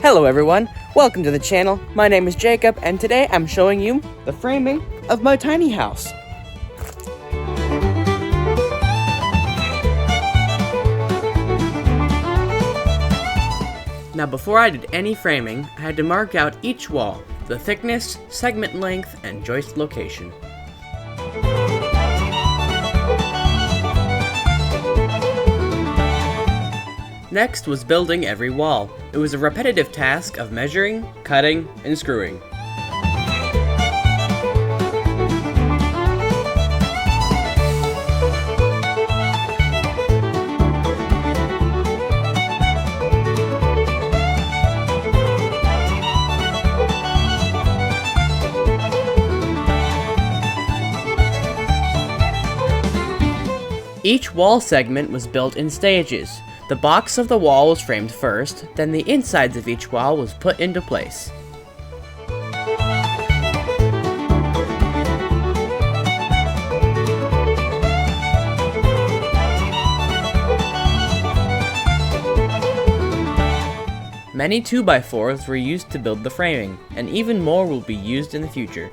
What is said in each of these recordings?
Hello everyone, welcome to the channel. My name is Jacob and today I'm showing you the framing of my tiny house. Now before I did any framing, I had to mark out each wall, the thickness, segment length, and joist location. Next was building every wall. It was a repetitive task of measuring, cutting, and screwing. Each wall segment was built in stages. The box of the wall was framed first, then the insides of each wall was put into place. Many 2x4s were used to build the framing, and even more will be used in the future.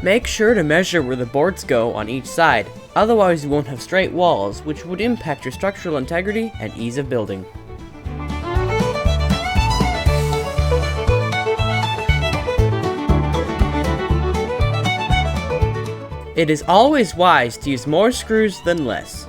Make sure to measure where the boards go on each side, otherwise you won't have straight walls, which would impact your structural integrity and ease of building. It is always wise to use more screws than less.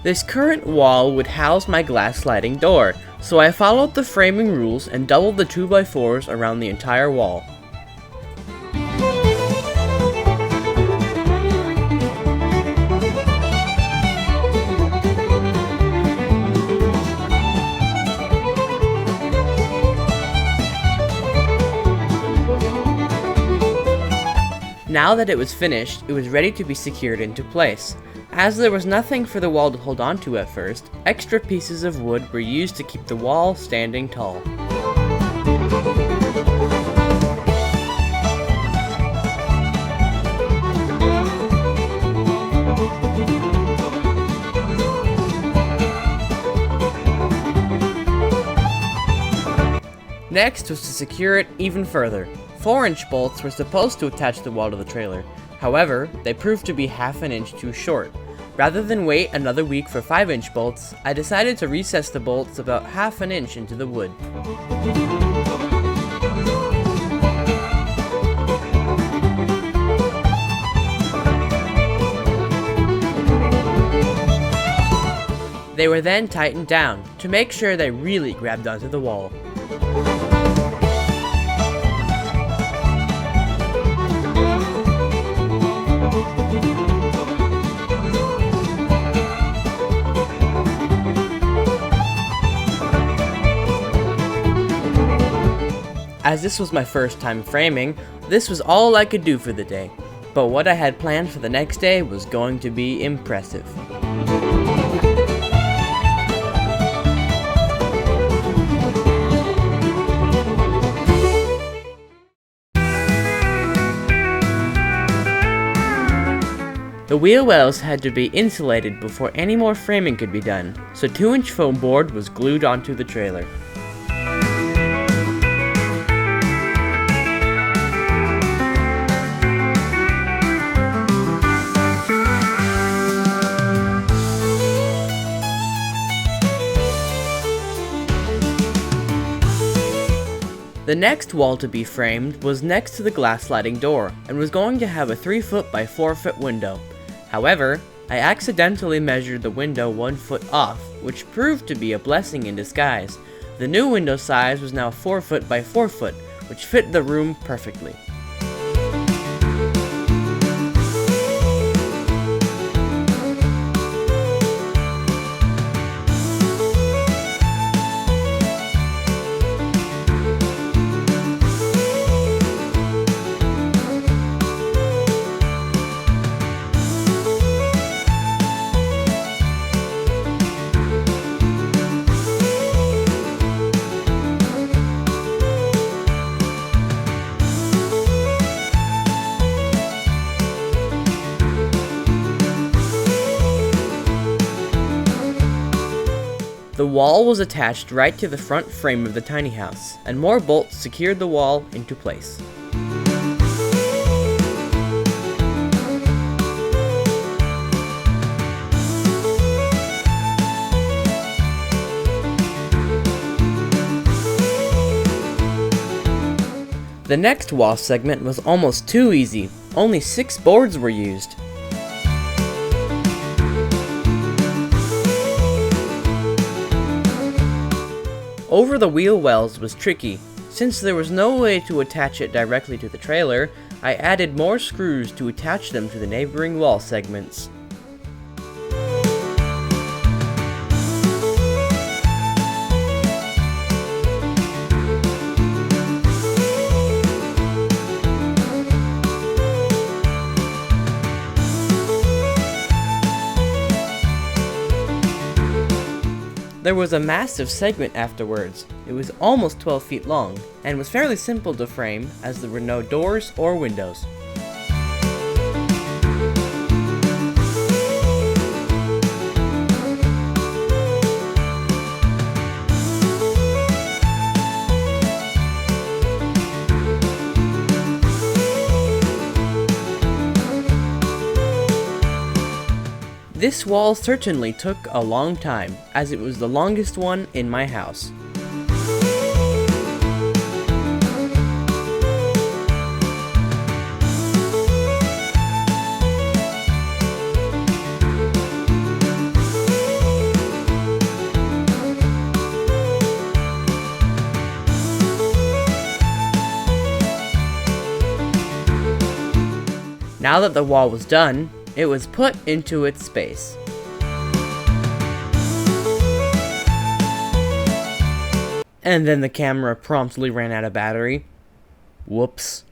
This current wall would house my glass sliding door, so I followed the framing rules and doubled the 2x4s around the entire wall. Now that it was finished, it was ready to be secured into place. As there was nothing for the wall to hold onto at first, extra pieces of wood were used to keep the wall standing tall. Next was to secure it even further. 4-inch bolts were supposed to attach the wall to the trailer. However, they proved to be half an inch too short. Rather than wait another week for 5-inch bolts, I decided to recess the bolts about half an inch into the wood. They were then tightened down to make sure they really grabbed onto the wall. As this was my first time framing, this was all I could do for the day. But what I had planned for the next day was going to be impressive. The wheel wells had to be insulated before any more framing could be done, so 2-inch foam board was glued onto the trailer. The next wall to be framed was next to the glass sliding door, and was going to have a 3-foot by 4-foot window. However, I accidentally measured the window 1 foot off, which proved to be a blessing in disguise. The new window size was now 4 foot by 4 foot, which fit the room perfectly. The wall was attached right to the front frame of the tiny house, and more bolts secured the wall into place. The next wall segment was almost too easy. Only 6 boards were used. Over the wheel wells was tricky. Since there was no way to attach it directly to the trailer, I added more screws to attach them to the neighboring wall segments. There was a massive segment afterwards. It was almost 12 feet long, and was fairly simple to frame as there were no doors or windows. This wall certainly took a long time, as it was the longest one in my house. Now that the wall was done, it was put into its space. And then the camera promptly ran out of battery. Whoops.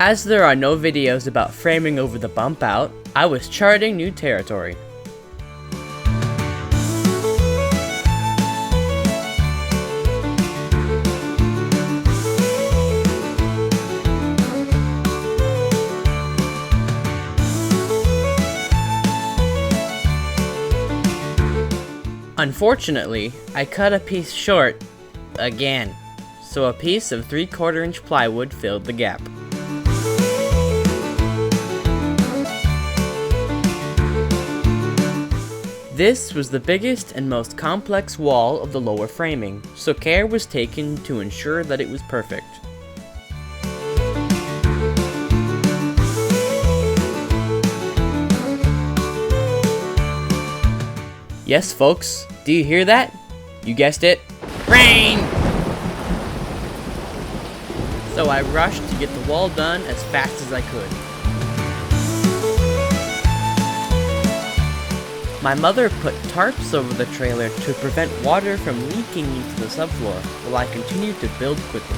As there are no videos about framing over the bump out, I was charting new territory. Unfortunately, I cut a piece short again, so a piece of 3/4 inch plywood filled the gap. This was the biggest and most complex wall of the lower framing, so care was taken to ensure that it was perfect. Yes, folks, do you hear that? You guessed it, rain! So I rushed to get the wall done as fast as I could. My mother put tarps over the trailer to prevent water from leaking into the subfloor, while I continued to build quickly.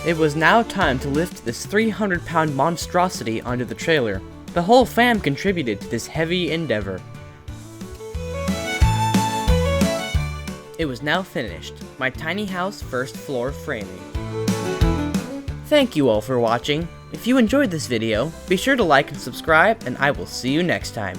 It was now time to lift this 300-pound monstrosity onto the trailer. The whole fam contributed to this heavy endeavor. It was now finished, my tiny house first floor framing. Thank you all for watching. If you enjoyed this video, be sure to like and subscribe, and I will see you next time.